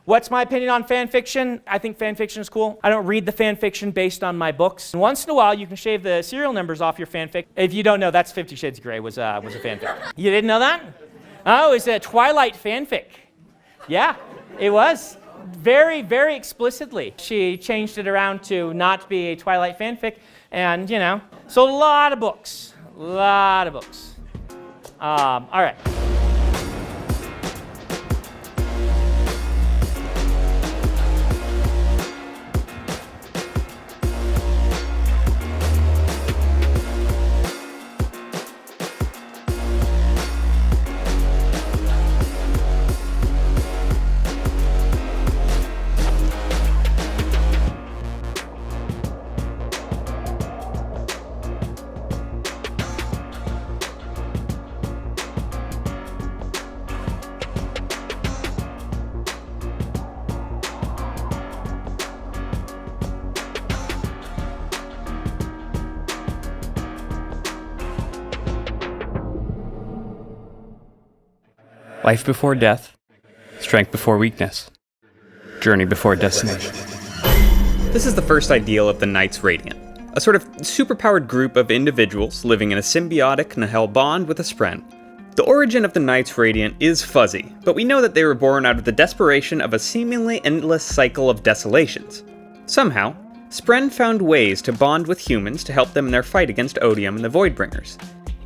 What's my opinion on fan fiction? I think fan fiction is cool. I don't read the fan fiction based on my books. Once in a while, you can shave the serial numbers off your fanfic. If you don't know, that's 50 Shades of Grey was a fanfic. You didn't know that? Oh, it's a Twilight fanfic. Yeah, it was. Very, very explicitly. She changed it around to not be a Twilight fanfic, and, you know, so a lot of books. A lot of books. All right. Life before death, strength before weakness, journey before destination. This is the first ideal of the Knights Radiant, a sort of superpowered group of individuals living in a symbiotic Nahel bond with a Spren. The origin of the Knights Radiant is fuzzy, but we know that they were born out of the desperation of a seemingly endless cycle of desolations. Somehow, Spren found ways to bond with humans to help them in their fight against Odium and the Voidbringers.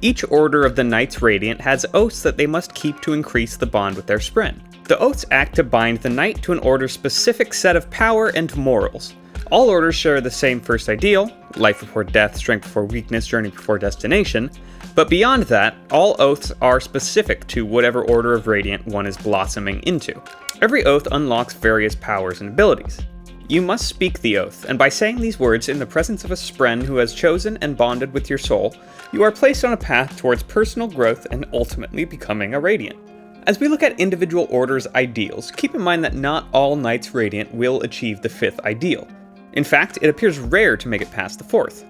Each order of the Knights Radiant has oaths that they must keep to increase the bond with their Spren. The oaths act to bind the Knight to an order's specific set of power and morals. All orders share the same first ideal, life before death, strength before weakness, journey before destination, but beyond that, all oaths are specific to whatever order of Radiant one is blossoming into. Every oath unlocks various powers and abilities. You must speak the oath, and by saying these words in the presence of a Spren who has chosen and bonded with your soul, you are placed on a path towards personal growth and ultimately becoming a Radiant. As we look at individual orders' ideals, keep in mind that not all Knights Radiant will achieve the 5th ideal. In fact, it appears rare to make it past the 4th.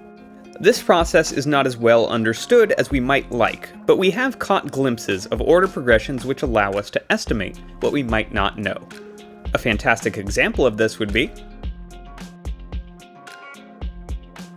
This process is not as well understood as we might like, but we have caught glimpses of order progressions which allow us to estimate what we might not know. A fantastic example of this would be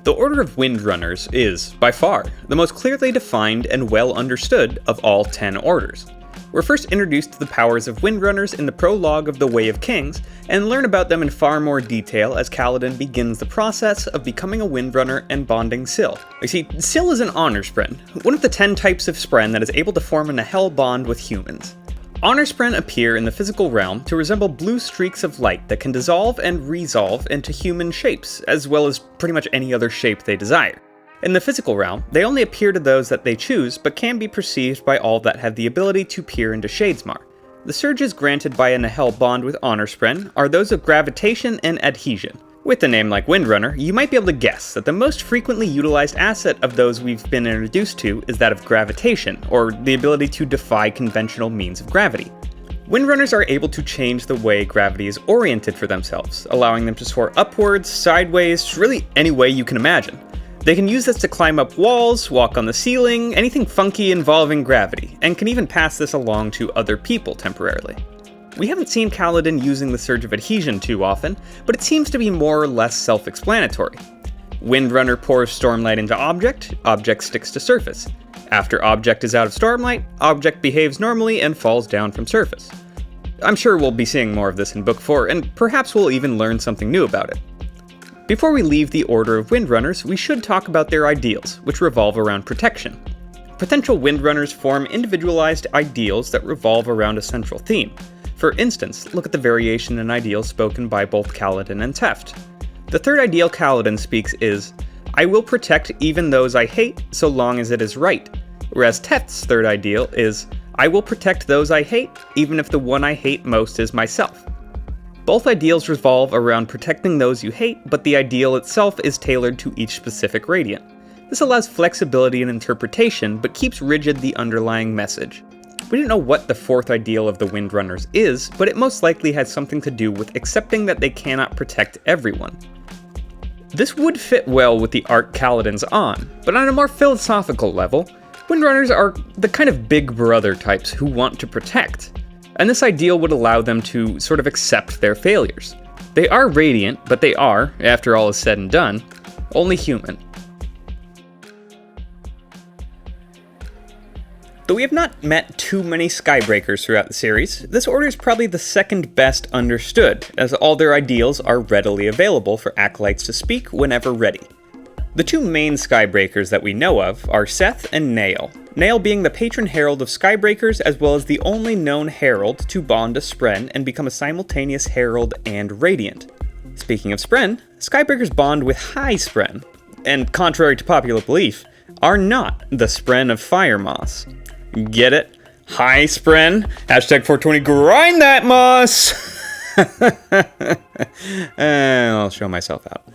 the Order of Windrunners is, by far, the most clearly defined and well understood of all 10 orders. We're first introduced to the powers of Windrunners in the prologue of The Way of Kings, and learn about them in far more detail as Kaladin begins the process of becoming a Windrunner and bonding Syl. You see, Syl is an honor Spren, one of the 10 types of Spren that is able to form a Nahel bond with humans. Honor Spren appear in the physical realm to resemble blue streaks of light that can dissolve and resolve into human shapes, as well as pretty much any other shape they desire. In the physical realm, they only appear to those that they choose, but can be perceived by all that have the ability to peer into Shadesmar. The surges granted by a Nahel bond with Honor Spren are those of gravitation and adhesion. With a name like Windrunner, you might be able to guess that the most frequently utilized asset of those we've been introduced to is that of gravitation, or the ability to defy conventional means of gravity. Windrunners are able to change the way gravity is oriented for themselves, allowing them to soar upwards, sideways, really any way you can imagine. They can use this to climb up walls, walk on the ceiling, anything funky involving gravity, and can even pass this along to other people temporarily. We haven't seen Kaladin using the Surge of Adhesion too often, but it seems to be more or less self-explanatory. Windrunner pours Stormlight into object, object sticks to surface. After object is out of Stormlight, object behaves normally and falls down from surface. I'm sure we'll be seeing more of this in Book 4, and perhaps we'll even learn something new about it. Before we leave the Order of Windrunners, we should talk about their ideals, which revolve around protection. Potential Windrunners form individualized ideals that revolve around a central theme. For instance, look at the variation in ideals spoken by both Kaladin and Teft. The third ideal Kaladin speaks is, I will protect even those I hate so long as it is right, whereas Teft's third ideal is, I will protect those I hate even if the one I hate most is myself. Both ideals revolve around protecting those you hate, but the ideal itself is tailored to each specific Radiant. This allows flexibility in interpretation, but keeps rigid the underlying message. We don't know what the fourth ideal of the Windrunners is, but it most likely has something to do with accepting that they cannot protect everyone. This would fit well with the arc Kaladin's on, but on a more philosophical level, Windrunners are the kind of big brother types who want to protect. and this ideal would allow them to sort of accept their failures. They are radiant, but they are, after all is said and done, only human. Though we have not met too many Skybreakers throughout the series, this order is probably the second best understood, as all their ideals are readily available for acolytes to speak whenever ready. The two main Skybreakers that we know of are Seth and Nael, Nael being the patron herald of Skybreakers as well as the only known herald to bond a Spren and become a simultaneous herald and radiant. Speaking of Spren, Skybreakers bond with High Spren, and contrary to popular belief, are not the Spren of Fire Moss. Get it? High Spren? Hashtag 420 grind that moss! I'll show myself out.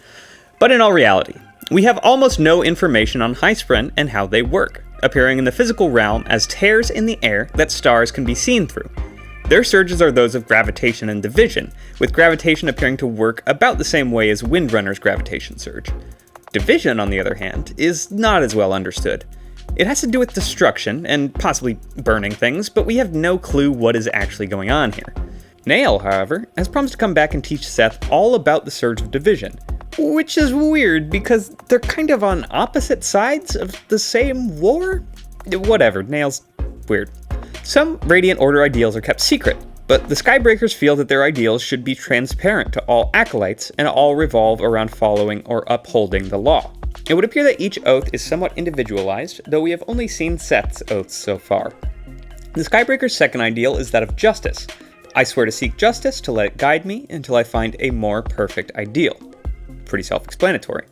But in all reality, we have almost no information on High Spren and how they work, appearing in the physical realm as tears in the air that stars can be seen through. Their surges are those of gravitation and division, with gravitation appearing to work about the same way as Windrunners' gravitation surge. Division, on the other hand, is not as well understood. It has to do with destruction, and possibly burning things, but we have no clue what is actually going on here. Nael, however, has promised to come back and teach Seth all about the Surge of Division, which is weird because they're kind of on opposite sides of the same war? Whatever, Nael's weird. Some Radiant Order ideals are kept secret, but the Skybreakers feel that their ideals should be transparent to all acolytes and all revolve around following or upholding the law. It would appear that each oath is somewhat individualized, though we have only seen Seth's oaths so far. The Skybreaker's second ideal is that of justice. I swear to seek justice, to let it guide me, until I find a more perfect ideal. Pretty self-explanatory.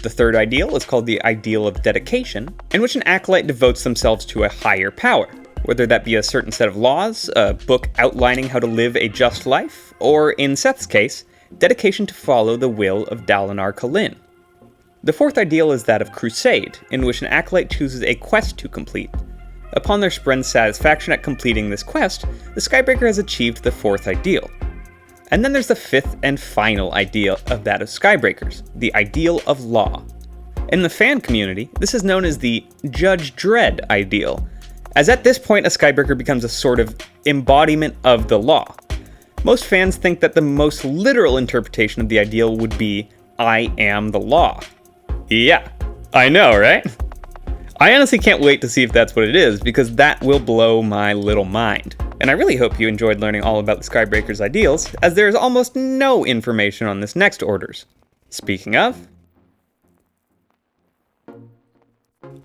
The third ideal is called the Ideal of Dedication, in which an acolyte devotes themselves to a higher power, whether that be a certain set of laws, a book outlining how to live a just life, or, in Seth's case, dedication to follow the will of Dalinar Kholin. The fourth ideal is that of Crusade, in which an acolyte chooses a quest to complete. Upon their Spren's satisfaction at completing this quest, the Skybreaker has achieved the fourth ideal. And then there's the fifth and final ideal of that of Skybreakers, the Ideal of Law. In the fan community, this is known as the Judge Dredd ideal, as at this point a Skybreaker becomes a sort of embodiment of the law. Most fans think that the most literal interpretation of the ideal would be, I am the law. Yeah, I know, right? I honestly can't wait to see if that's what it is, because that will blow my little mind. And I really hope you enjoyed learning all about the Skybreakers' ideals, as there is almost no information on this next orders. Speaking of,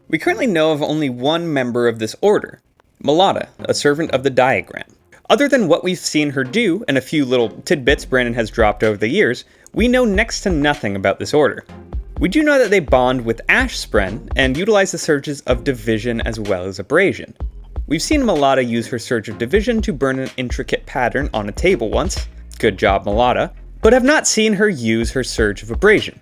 we currently know of only one member of this order, Malada, a servant of the diagram. Other than what we've seen her do, and a few little tidbits Brandon has dropped over the years, we know next to nothing about this order. We do know that they bond with Ash Spren and utilize the surges of division as well as abrasion. We've seen Malada use her surge of division to burn an intricate pattern on a table once, good job Malada, but have not seen her use her surge of abrasion.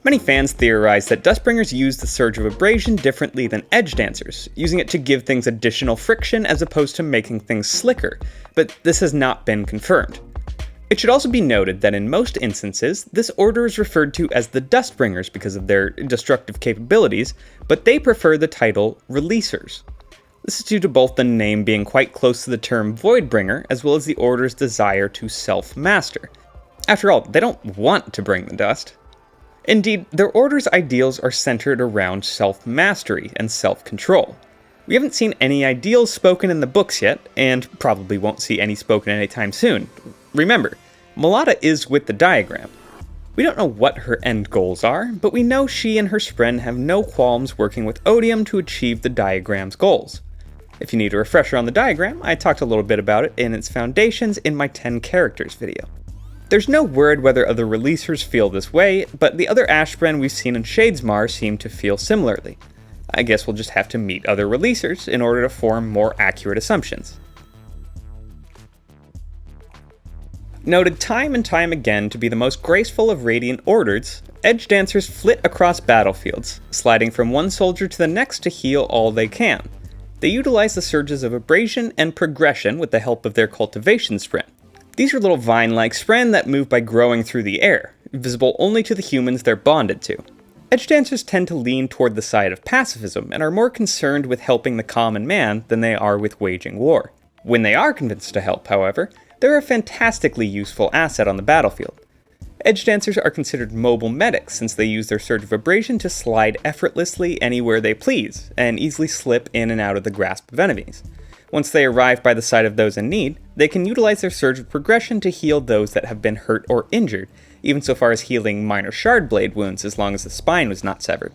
Many fans theorize that Dustbringers use the surge of abrasion differently than edge dancers, using it to give things additional friction as opposed to making things slicker, but this has not been confirmed. It should also be noted that in most instances, this order is referred to as the Dustbringers because of their destructive capabilities, but they prefer the title Releasers. This is due to both the name being quite close to the term Voidbringer, as well as the order's desire to self-master. After all, they don't want to bring the dust. Indeed, their order's ideals are centered around self-mastery and self-control. We haven't seen any ideals spoken in the books yet, and probably won't see any spoken anytime soon. Remember, Malada is with the diagram. We don't know what her end goals are, but we know she and her Spren have no qualms working with Odium to achieve the diagram's goals. If you need a refresher on the diagram, I talked a little bit about it in its foundations in my 10 characters video. There's no word whether other releasers feel this way, but the other Ash Spren we've seen in Shadesmar seem to feel similarly. I guess we'll just have to meet other releasers in order to form more accurate assumptions. Noted time and time again to be the most graceful of Radiant Orders, Edge Dancers flit across battlefields, sliding from one soldier to the next to heal all they can. They utilize the surges of abrasion and progression with the help of their cultivation Spren. These are little vine-like Spren that move by growing through the air, visible only to the humans they're bonded to. Edge Dancers tend to lean toward the side of pacifism and are more concerned with helping the common man than they are with waging war. When they are convinced to help, however, they're a fantastically useful asset on the battlefield. Edge Dancers are considered mobile medics since they use their Surge of Abrasion to slide effortlessly anywhere they please, and easily slip in and out of the grasp of enemies. Once they arrive by the side of those in need, they can utilize their Surge of Progression to heal those that have been hurt or injured, even so far as healing minor shard blade wounds as long as the spine was not severed.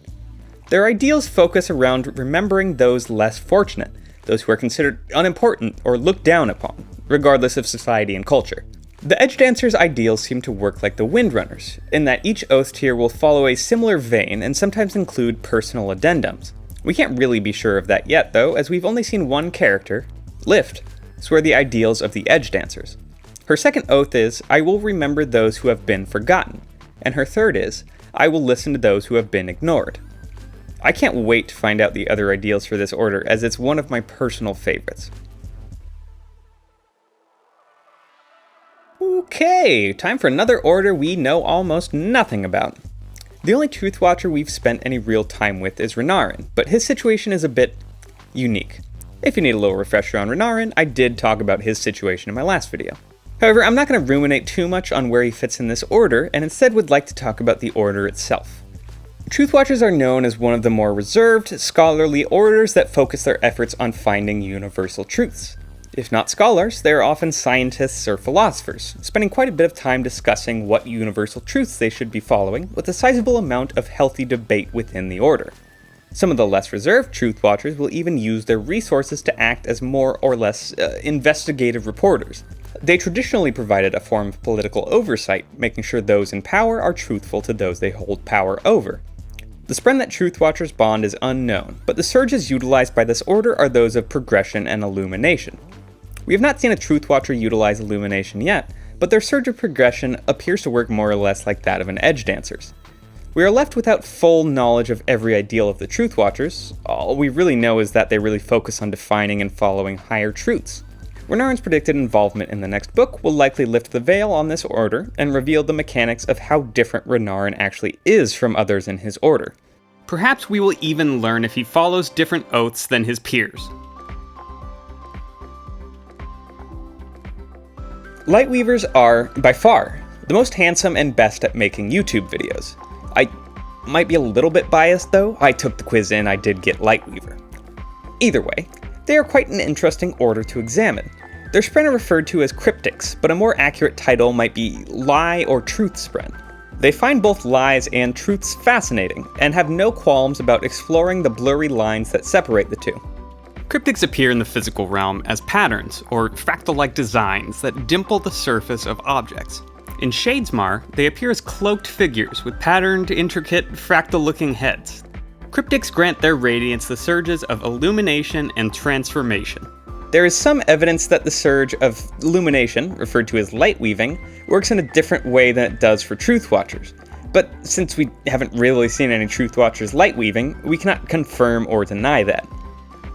Their ideals focus around remembering those less fortunate, those who are considered unimportant or looked down upon, regardless of society and culture. The Edge Dancers' ideals seem to work like the Windrunners, in that each oath tier will follow a similar vein and sometimes include personal addendums. We can't really be sure of that yet though, as we've only seen one character, Lift, swear the ideals of the Edge Dancers. Her second oath is, I will remember those who have been forgotten, and her third is, I will listen to those who have been ignored. I can't wait to find out the other ideals for this order, as it's one of my personal favorites. Okay, time for another order we know almost nothing about. The only Truthwatcher we've spent any real time with is Renarin, but his situation is a bit unique. If you need a little refresher on Renarin, I did talk about his situation in my last video. However, I'm not going to ruminate too much on where he fits in this order, and instead would like to talk about the order itself. Truthwatchers are known as one of the more reserved, scholarly orders that focus their efforts on finding universal truths. If not scholars, they are often scientists or philosophers, spending quite a bit of time discussing what universal truths they should be following, with a sizable amount of healthy debate within the order. Some of the less reserved Truthwatchers will even use their resources to act as more or less investigative reporters. They traditionally provided a form of political oversight, making sure those in power are truthful to those they hold power over. The spren that Truthwatchers bond is unknown, but the surges utilized by this order are those of progression and illumination. We have not seen a Truthwatcher utilize illumination yet, but their surge of progression appears to work more or less like that of an Edge Dancer's. We are left without full knowledge of every ideal of the Truthwatchers. All we really know is that they really focus on defining and following higher truths. Renarin's predicted involvement in the next book will likely lift the veil on this order and reveal the mechanics of how different Renarin actually is from others in his order. Perhaps we will even learn if he follows different oaths than his peers. Lightweavers are, by far, the most handsome and best at making YouTube videos. I might be a little bit biased though, I took the quiz and I did get Lightweaver. Either way, they are quite an interesting order to examine. Their spren are referred to as cryptics, but a more accurate title might be lie or truth spren. They find both lies and truths fascinating, and have no qualms about exploring the blurry lines that separate the two. Cryptics appear in the physical realm as patterns, or fractal-like designs that dimple the surface of objects. In Shadesmar, they appear as cloaked figures with patterned, intricate, fractal-looking heads. Cryptics grant their radiance the surges of illumination and transformation. There is some evidence that the surge of illumination, referred to as light weaving, works in a different way than it does for Truthwatchers. But since we haven't really seen any Truthwatchers light weaving, we cannot confirm or deny that.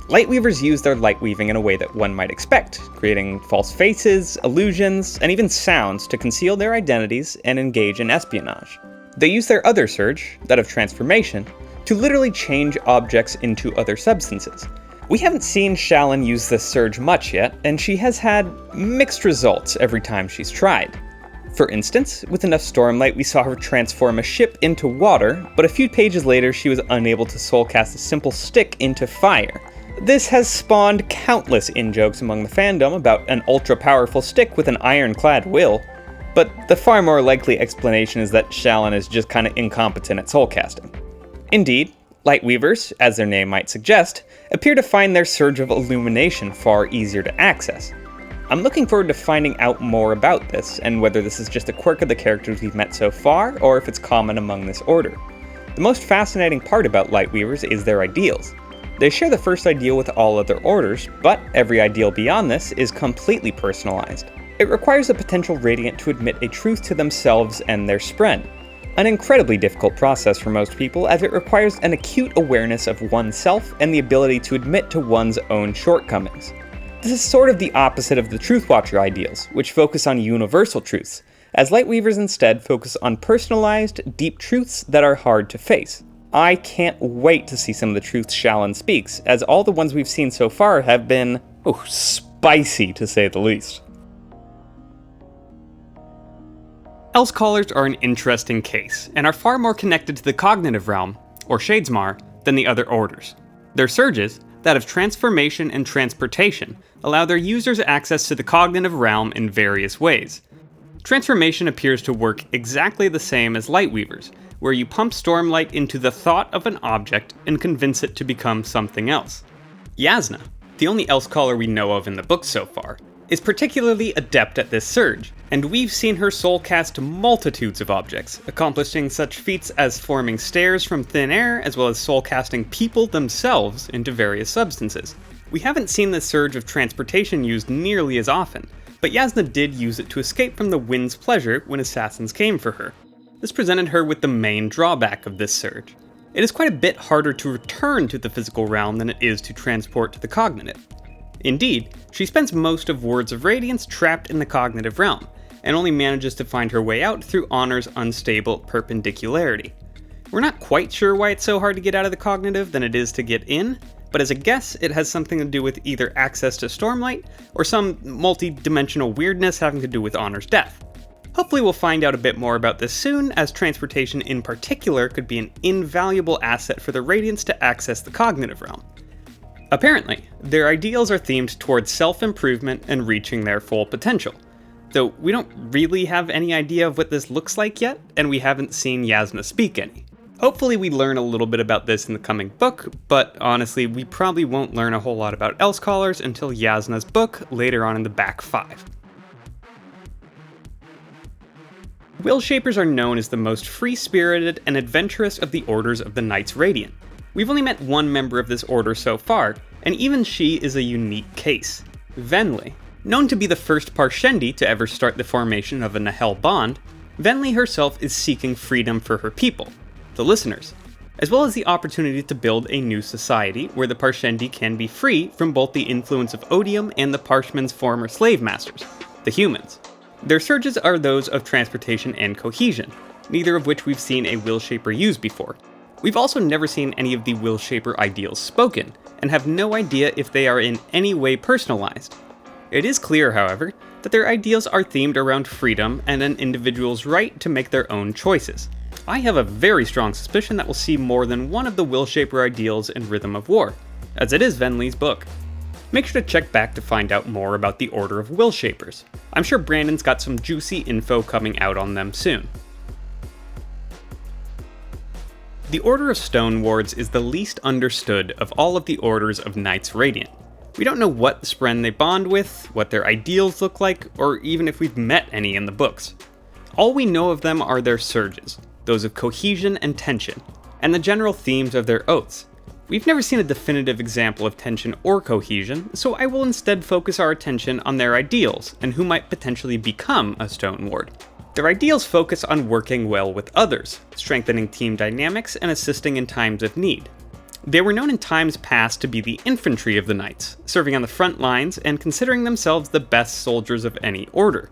Lightweavers use their light weaving in a way that one might expect, creating false faces, illusions, and even sounds to conceal their identities and engage in espionage. They use their other surge, that of transformation, to literally change objects into other substances. We haven't seen Shallan use this surge much yet, and she has had mixed results every time she's tried. For instance, with enough Stormlight we saw her transform a ship into water, but a few pages later she was unable to soulcast a simple stick into fire. This has spawned countless in-jokes among the fandom about an ultra-powerful stick with an ironclad will, but the far more likely explanation is that Shallan is just kinda incompetent at soulcasting. Indeed, Lightweavers, as their name might suggest, appear to find their surge of illumination far easier to access. I'm looking forward to finding out more about this, and whether this is just a quirk of the characters we've met so far, or if it's common among this order. The most fascinating part about Lightweavers is their ideals. They share the first ideal with all other orders, but every ideal beyond this is completely personalized. It requires a potential Radiant to admit a truth to themselves and their spren. An incredibly difficult process for most people, as it requires an acute awareness of oneself and the ability to admit to one's own shortcomings. This is sort of the opposite of the Truthwatcher ideals, which focus on universal truths, as Lightweavers instead focus on personalized, deep truths that are hard to face. I can't wait to see some of the truths Shallan speaks, as all the ones we've seen so far have been, spicy to say the least. Elsecallers are an interesting case, and are far more connected to the cognitive realm, or Shadesmar, than the other orders. Their surges, that of transformation and transportation, allow their users access to the cognitive realm in various ways. Transformation appears to work exactly the same as Lightweavers, where you pump Stormlight into the thought of an object and convince it to become something else. Yasna, the only Elsecaller we know of in the book so far, is particularly adept at this surge, and we've seen her soulcast multitudes of objects, accomplishing such feats as forming stairs from thin air, as well as soulcasting people themselves into various substances. We haven't seen this surge of transportation used nearly as often, but Yasna did use it to escape from the Wind's pleasure when assassins came for her. This presented her with the main drawback of this surge. It is quite a bit harder to return to the physical realm than it is to transport to the cognitive. Indeed, she spends most of Words of Radiance trapped in the cognitive realm, and only manages to find her way out through Honor's unstable perpendicularity. We're not quite sure why it's so hard to get out of the cognitive than it is to get in, but as a guess, it has something to do with either access to Stormlight, or some multi-dimensional weirdness having to do with Honor's death. Hopefully we'll find out a bit more about this soon, as transportation in particular could be an invaluable asset for the Radiants to access the cognitive realm. Apparently, their ideals are themed towards self-improvement and reaching their full potential, though we don't really have any idea of what this looks like yet, and we haven't seen Yasna speak any. Hopefully we learn a little bit about this in the coming book, but honestly we probably won't learn a whole lot about Elsecallers until Yasna's book later on in the back 5. Willshapers are known as the most free-spirited and adventurous of the orders of the Knights Radiant. We've only met one member of this order so far, and even she is a unique case. Venli. Known to be the first Parshendi to ever start the formation of a Nahel bond, Venli herself is seeking freedom for her people, the listeners, as well as the opportunity to build a new society where the Parshendi can be free from both the influence of odium and the Parshman's former slave masters, the humans. Their surges are those of transportation and cohesion, neither of which we've seen a Willshaper use before. We've also never seen any of the Willshaper ideals spoken, and have no idea if they are in any way personalized. It is clear, however, that their ideals are themed around freedom and an individual's right to make their own choices. I have a very strong suspicion that we'll see more than one of the Willshaper ideals in Rhythm of War, as it is Venli's book. Make sure to check back to find out more about the Order of Willshapers. I'm sure Brandon's got some juicy info coming out on them soon. The Order of Stone Wards is the least understood of all of the orders of Knights Radiant. We don't know what spren they bond with, what their ideals look like, or even if we've met any in the books. All we know of them are their surges, those of cohesion and tension, and the general themes of their oaths. We've never seen a definitive example of tension or cohesion, so I will instead focus our attention on their ideals and who might potentially become a Stone Ward. Their ideals focus on working well with others, strengthening team dynamics, and assisting in times of need. They were known in times past to be the infantry of the knights, serving on the front lines and considering themselves the best soldiers of any order,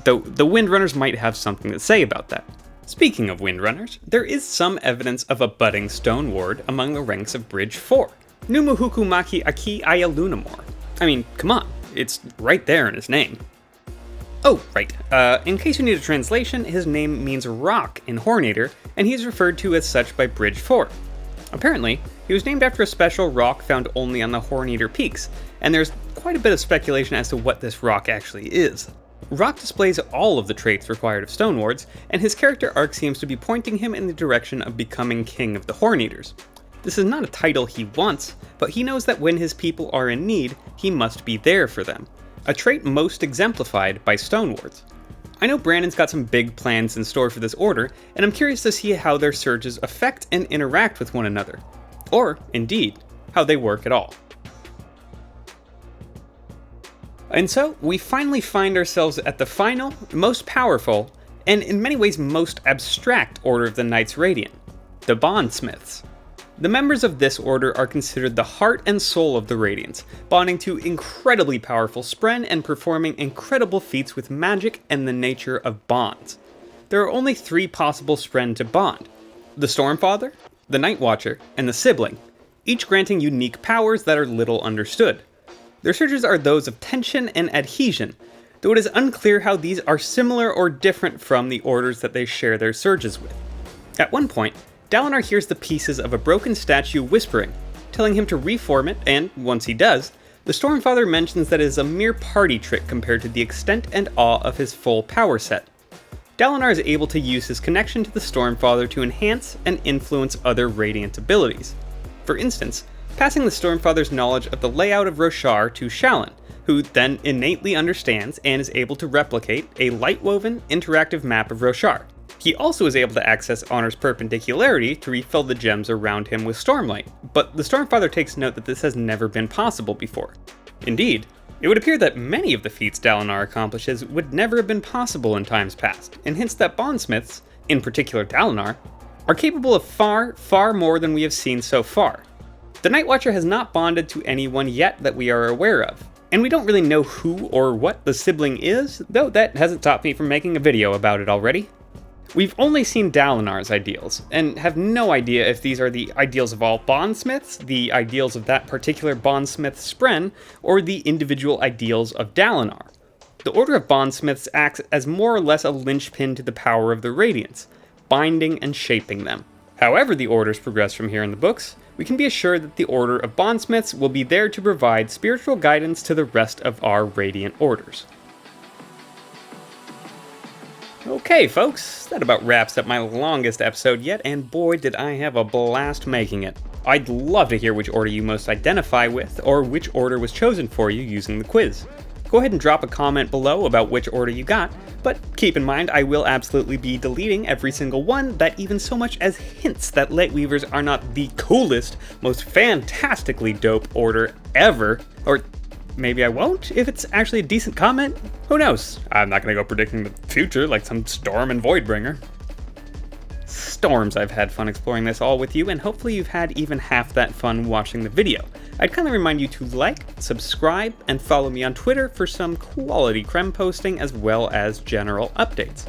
though the Windrunners might have something to say about that. Speaking of Windrunners, there is some evidence of a budding Stone Ward among the ranks of Bridge 4, Numuhuku Maki Aki Aya Lunamore. I mean, come on, it's right there in his name. Oh, right. In case you need a translation, his name means rock in Hornator, and he is referred to as such by Bridge 4. Apparently, he was named after a special rock found only on the Hornator peaks, and there's quite a bit of speculation as to what this rock actually is. Rock displays all of the traits required of Stone Wards, and his character arc seems to be pointing him in the direction of becoming King of the Hornators. This is not a title he wants, but he knows that when his people are in need, he must be there for them. A trait most exemplified by Stone Wards. I know Brandon's got some big plans in store for this order, and I'm curious to see how their surges affect and interact with one another. Or, indeed, how they work at all. And so, we finally find ourselves at the final, most powerful, and in many ways most abstract order of the Knights Radiant, the Bondsmiths. The members of this order are considered the heart and soul of the Radiants, bonding to incredibly powerful spren and performing incredible feats with magic and the nature of bonds. There are only 3 possible spren to bond: the Stormfather, the Night Watcher, and the Sibling, each granting unique powers that are little understood. Their surges are those of tension and adhesion, though it is unclear how these are similar or different from the orders that they share their surges with. At one point, Dalinar hears the pieces of a broken statue whispering, telling him to reform it, and once he does, the Stormfather mentions that it is a mere party trick compared to the extent and awe of his full power set. Dalinar is able to use his connection to the Stormfather to enhance and influence other Radiant abilities. For instance, passing the Stormfather's knowledge of the layout of Roshar to Shallan, who then innately understands and is able to replicate a light-woven, interactive map of Roshar. He also is able to access Honor's Perpendicularity to refill the gems around him with Stormlight, but the Stormfather takes note that this has never been possible before. Indeed, it would appear that many of the feats Dalinar accomplishes would never have been possible in times past, and hints that Bondsmiths, in particular Dalinar, are capable of far, far more than we have seen so far. The Night Watcher has not bonded to anyone yet that we are aware of, and we don't really know who or what the sibling is, though that hasn't stopped me from making a video about it already. We've only seen Dalinar's ideals, and have no idea if these are the ideals of all Bondsmiths, the ideals of that particular Bondsmith Spren, or the individual ideals of Dalinar. The Order of Bondsmiths acts as more or less a linchpin to the power of the Radiants, binding and shaping them. However the orders progress from here in the books, we can be assured that the Order of Bondsmiths will be there to provide spiritual guidance to the rest of our Radiant orders. Okay folks, that about wraps up my longest episode yet, and boy did I have a blast making it. I'd love to hear which order you most identify with, or which order was chosen for you using the quiz. Go ahead and drop a comment below about which order you got, but keep in mind I will absolutely be deleting every single one that even so much as hints that Lightweavers are not the coolest, most fantastically dope order ever, or maybe I won't if it's actually a decent comment? Who knows? I'm not gonna go predicting the future like some Storm and Voidbringer. Storms, I've had fun exploring this all with you, and hopefully you've had even half that fun watching the video. I'd kindly remind you to like, subscribe, and follow me on Twitter for some quality crem posting as well as general updates.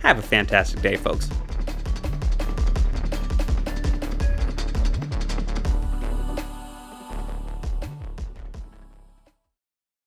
Have a fantastic day, folks.